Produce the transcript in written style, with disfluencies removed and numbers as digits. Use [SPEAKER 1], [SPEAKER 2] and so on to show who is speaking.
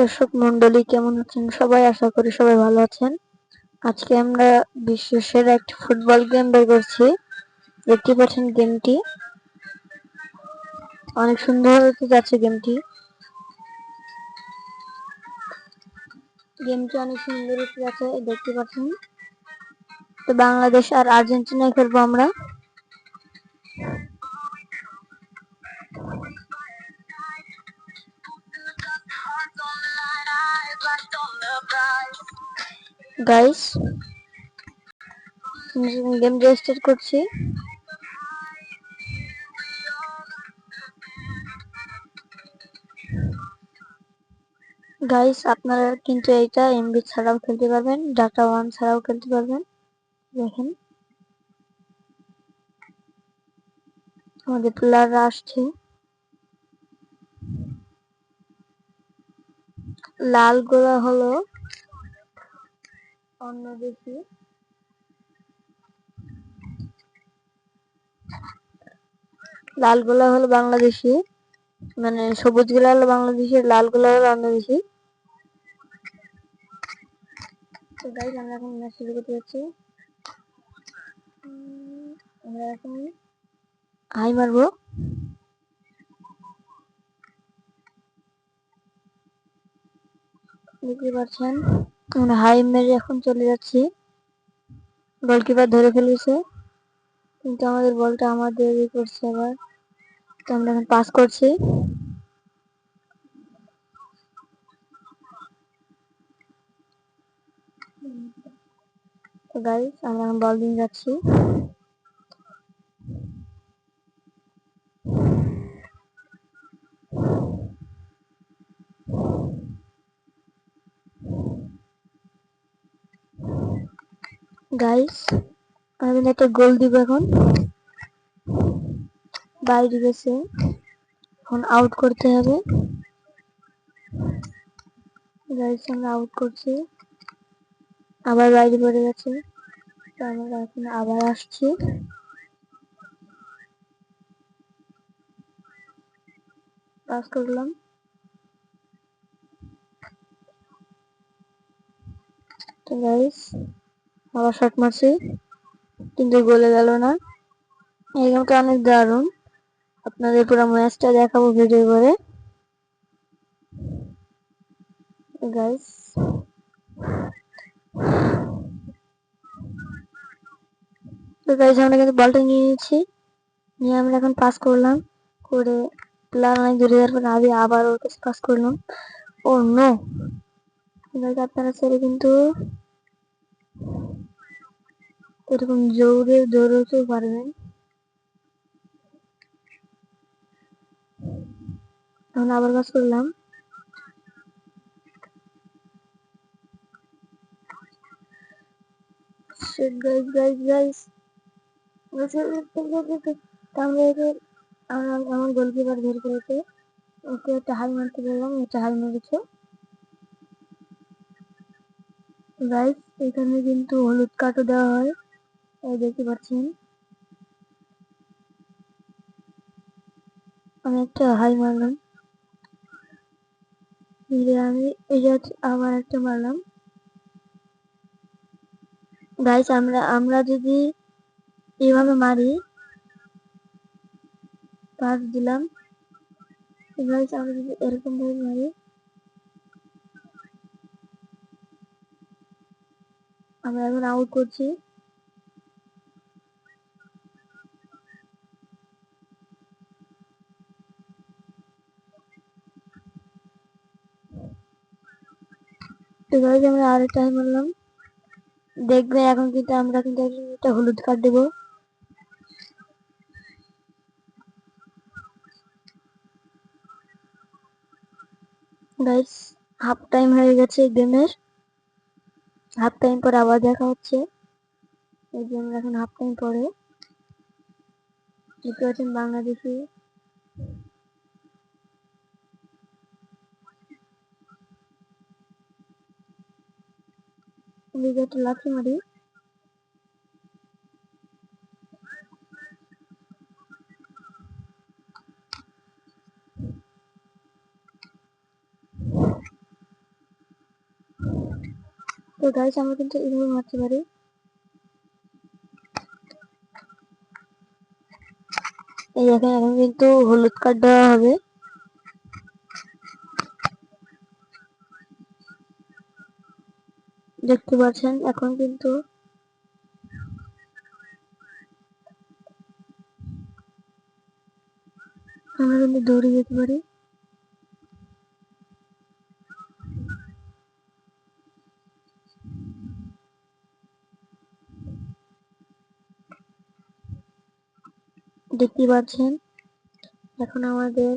[SPEAKER 1] দর্শক মন্ডলী কেমন আছেন সবাই? আশা করি সবাই ভালো আছেন। আজকে আমরা বিশ্বের সেরা একটি ফুটবল গেম বের করছি। দেখতে পাচ্ছেন গেমটি অনেক সুন্দর হতে যাচ্ছে। গেমটি অনেক সুন্দর হতে যাচ্ছে, দেখতে পাচ্ছেন। তো বাংলাদেশ আর আর্জেন্টিনায় খেলবো আমরা। গাইস, গেম রেজিস্টার করছি। গাইস, আপনারা কিন্তু এটা এমবি ছাড়াও খেলতে পারবেন, ডাটা ওয়ান ছাড়াও খেলতে পারবেন। দেখেন আমাদের প্লেয়াররা আসছে। লাল গোলা হলো অন্য দেশি, লাল গোলা হলো বাংলাদেশি, মানে সবুজ গোলা হলো বাংলাদেশি, লাল গোলা হলো বাংলাদেশি। তো গাইস, আমরা এখন ম্যাচ শুরু করতে যাচ্ছি। আমরা এখন হাই মারবো। দেখতে পাচ্ছেন আমরা হাই মেরে এখন চলে যাচ্ছি। গোলকিপার ধরে ফেলেছে, কিন্তু আমাদের বলটা আমাদেরই করছে আবার। তো আমরা এখন পাস করছি। তো গাইস, আমরা এখন বল দিয়ে যাচ্ছি। গাইস, আমি একটা গোল দিব এখন। বাইরে গেছে, এখন আউট করতে হবে। গাইস, আমরা আউট করছি, আবার বাইরে পড়ে গেছে। তো আমরা এখন আবার আসছি। পাস করলাম। তো গাইস, আবার শট মারছি, কিন্তু গোলে গেল না। এই গেমটা অনেক দারুণ, আপনাদের পুরো ম্যাচটা দেখাবো ভিডিও করে। গাইস, তো গাইস, আমরা কিন্তু বলটা নিয়ে নিয়েছি, নিয়ে আমরা এখন পাস করলাম, করে প্লেয়ার অনেক দূরে যাওয়ার পর আমি আবার ওর কাছে পাস করলাম। ও নো গাইস, আপনারা ছেড়ে কিন্তু এরকম জোরে দৌড়তেও পারবেন। এখন আবার পাস করলাম। গাইস গাইস গাইস, আমার গোলকিপার বের করেছে, ওকে একটা হাই মারতে বললাম, একটা হাই মেরেছে। গাইস, এখানে কিন্তু হলুদ কার্ডও দেওয়া হয়, এই দেখতে পাচ্ছেন। আমি একটা হাই মারলাম, আমি এই যে আবার একটা মারলাম। গাইস, আমরা যদি এইভাবে মারি, পাস দিলাম। গাইস, আমরা যদি এরকম ভাবে মারি, আমরা এখন আউট করছি। তো গাইস, আমরা আরেকটা হাই মারলাম। দেখবে এখন কিন্তু আমরা কিন্তু একটা হলুদ কার্ড দেবো। গাইস, হাফ টাইম হয়ে গেছে গেমের, হাফ টাইম পরে আবার দেখা হচ্ছে। এই যে আমরা এখন হাফ টাইম পরে দেখতে পাচ্ছেন বাংলাদেশি। একটা লাথি মারি। তো গাইস আমরা কিন্তু এইভাবে মারতে পারি। এই দেখেন এখন কিন্তু হলুদ কার্ড দেওয়া হবে। দেখতে পাচ্ছেন এখন কিন্তু আমরা কিন্তু দৌড়ে যেতে পারি। দেখতে পাচ্ছেন এখন আমাদের